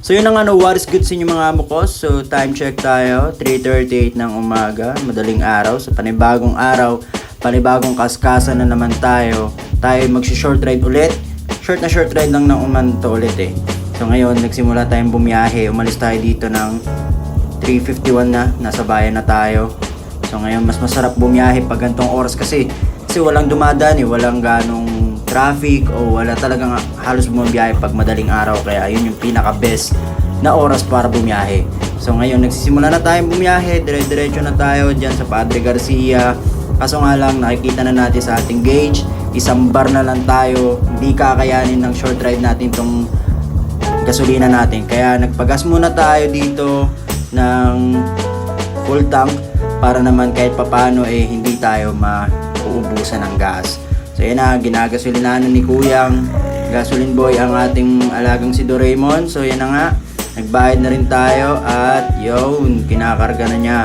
So yun ang what is good sa inyo mga amo ko. So time check tayo, 3:38 ng umaga, madaling araw. Sa panibagong araw, panibagong kaskasan na naman tayo. Tayo magsi-short ride ulit. Short ride lang ng umanto ulit eh. So ngayon, nagsimula tayong bumiyahe. Umalis tayo dito ng 3:51 na, nasa bayan na tayo. So ngayon, mas masarap bumiyahe pag gantong oras kasi walang dumadaan eh, walang ganong traffic o wala talagang halos bumiyahe pag madaling araw, kaya yun yung pinaka best na oras para bumiyahe. So ngayon nagsisimula na tayong bumiyahe, dire-diretso na tayo dyan sa Padre Garcia. Kaso nga lang nakikita na natin sa ating gauge, isang bar na lang tayo, hindi kakayanin ng short ride natin tong gasolina natin, kaya nagpagas muna tayo dito ng full tank para naman kahit papano eh hindi tayo mauubusan ng gas. So yan na, ginagasolinahan ni Kuyang Gasoline Boy ang ating alagang si Doraemon. So yan na nga, nagbayad na rin tayo at yun, kinakarga na niya.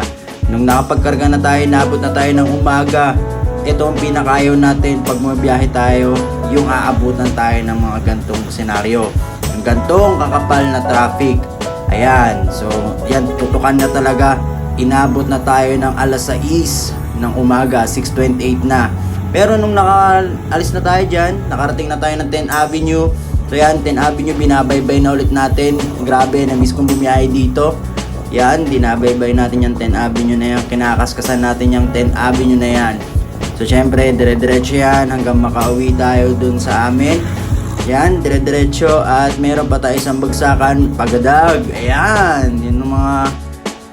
Nung nakapagkarga na tayo, nabot na tayo ng umaga. Ito ang pinakayaw natin pag mabiyahe tayo, yung aabutan tayo ng mga gantong senaryo, yung gantong kakapal na traffic. Ayan, so yan, tutukan na talaga. Inabot na tayo ng alas 6 ng umaga, 6:28 na. Pero nung nakaalis na tayo dyan, nakarating na tayo ng 10th Avenue. So yan, 10th Avenue, binabaybay na ulit natin. Grabe, na-miss kong bumiyahe dito. Yan, binabaybay natin yung 10th Avenue na yan. Kinakaskasan natin yung 10th Avenue na yan. So syempre, dire-diretso yan hanggang makauwi tayo dun sa amin. Yan, dire-diretso at meron pa tayo isang bagsakan, Pagadag. Ayan, yun yung mga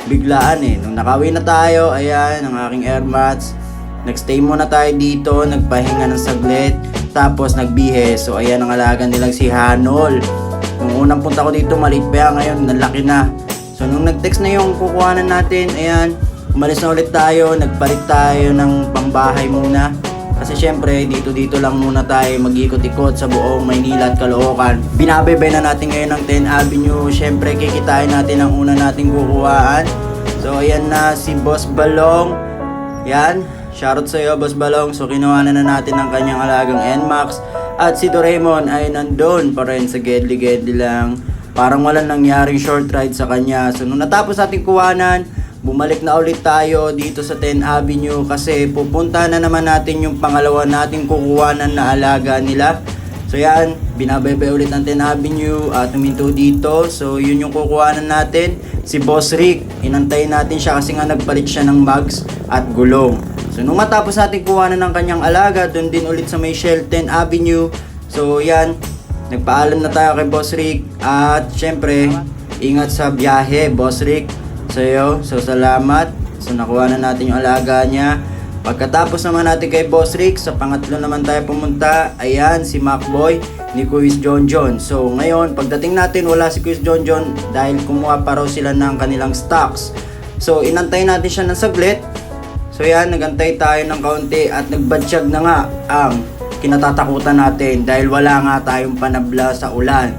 biglaan eh. Nung nakauwi na tayo, ayan, ang aking air mats. Nagstay muna tayo dito, nagpahinga ng saglit, tapos nagbihe. So ayan ang alaga nilang si Hanol. Nung unang punta ko dito, maliit pa yan, ngayon nalaki na. So nung nag-text na yung kukuhanan natin, ayan, umalis na ulit tayo, nagpalit tayo ng pambahay muna. Kasi syempre, dito lang muna tayo mag-ikot-ikot sa buong Maynila at Caloocan. Binabaybay na natin ngayon ng 10th Avenue. Syempre, kikitain natin ang una nating kukuhaan. So ayan na si Boss Balong. Yan. Shoutout sa iyo, Boss Balong. So kinuha na natin ang kanyang alagang NMAX. At si Doraemon ay nandun pa rin sa gedli-gedli lang. Parang walang nangyaring short ride sa kanya. So nung natapos natin kuhanan, bumalik na ulit tayo dito sa 10th Avenue kasi pupunta na naman natin yung pangalawa nating kukuhanan na alaga nila. So yan, binabaybay ulit ang 10th Avenue at huminto dito. So yun yung kukuhanan natin, si Boss Rick. Inantayin natin siya kasi nga nagpalit siya ng mags at gulong. So nung matapos natin kuhanan ng kanyang alaga, doon din ulit sa may Shell 10th Avenue. So yan, nagpaalam na tayo kay Boss Rick. At syempre, ingat sa biyahe, Boss Rick. So salamat. So nakuha na natin yung alaga niya. Pagkatapos naman natin kay Boss Rick, sa pangatlo naman tayo pumunta. Ayan, si Macboy ni Kuis John John. So ngayon, pagdating natin, wala si Kuis John John dahil kumuha pa raw sila ng kanilang stocks. So inantay natin siya ng saglit. So yan, nagantay tayo ng kaunti at nagbatsyag na nga ang kinatatakutan natin dahil wala nga tayong panabla sa ulan.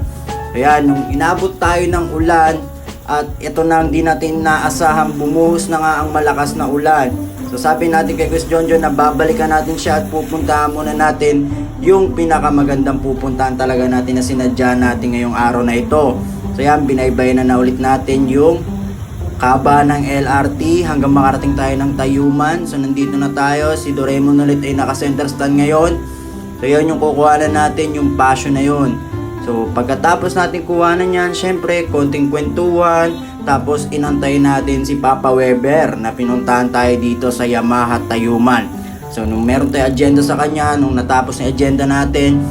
So yan, nung inabot tayo ng ulan at ito na hindi natin naasahan, bumuhos na nga ang malakas na ulan. So sabi natin kay Chris John John na babalikan natin siya at pupuntahan muna natin yung pinakamagandang pupuntahan talaga natin na sinadya natin ngayong araw na ito. So yan, binaybay na ulit natin yung kaba ng LRT hanggang makarating tayo ng Tayuman. So nandito na tayo, si Doraemon ulit ay naka-center stand ngayon. So yun yung kukuhanan natin, yung passion na yun. So pagkatapos natin kuhanan yan, syempre konting kwentuhan. Tapos inantay natin si Papa Weber na pinuntahan tayo dito sa Yamaha Tayuman. So nung meron tayo agenda sa kanya, nung natapos na agenda natin,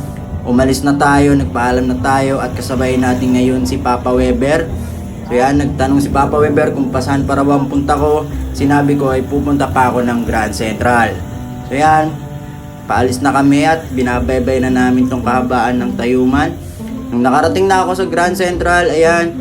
umalis na tayo, nagpaalam na tayo at kasabay natin ngayon si Papa Weber. So yan, nagtanong si Papa Weber kung pasan para ba ang punta ko. Sinabi ko ay pupunta pa ako ng Grand Central. So yan, paalis na kami at binabaybay na namin tong kahabaan ng Tayuman. Nung nakarating na ako sa Grand Central, ayan,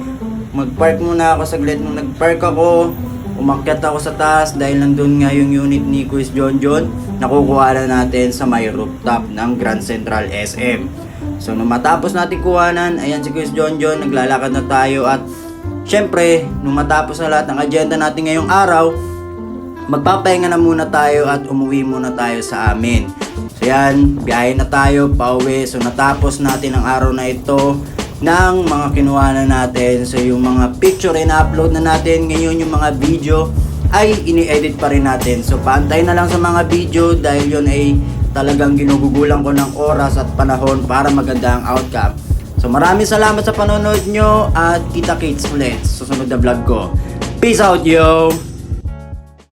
magpark muna ako saglit. Nung nagpark ako, umakyat ako sa taas dahil nandun nga yung unit ni Kuis John John. Nakukuha na natin sa may rooftop ng Grand Central SM. So nung matapos natin kuhanan, ayan si Kuis John John, naglalakad na tayo at syempre, nung matapos na lahat ng agenda natin ngayong araw, magpapahinga na muna tayo at umuwi muna tayo sa amin. So yan, biyahe na tayo, pauwi. So natapos natin ang araw na ito ng mga kinuha na natin. So yung mga picture na upload na natin ngayon, yung mga video ay ini-edit pa rin natin. So paantay na lang sa mga video dahil yun ay talagang ginugugulang ko ng oras at panahon para maganda ang outcome. So maraming salamat sa panonood nyo at kita-kits ulit sa susunod na vlog ko. Peace out, yo!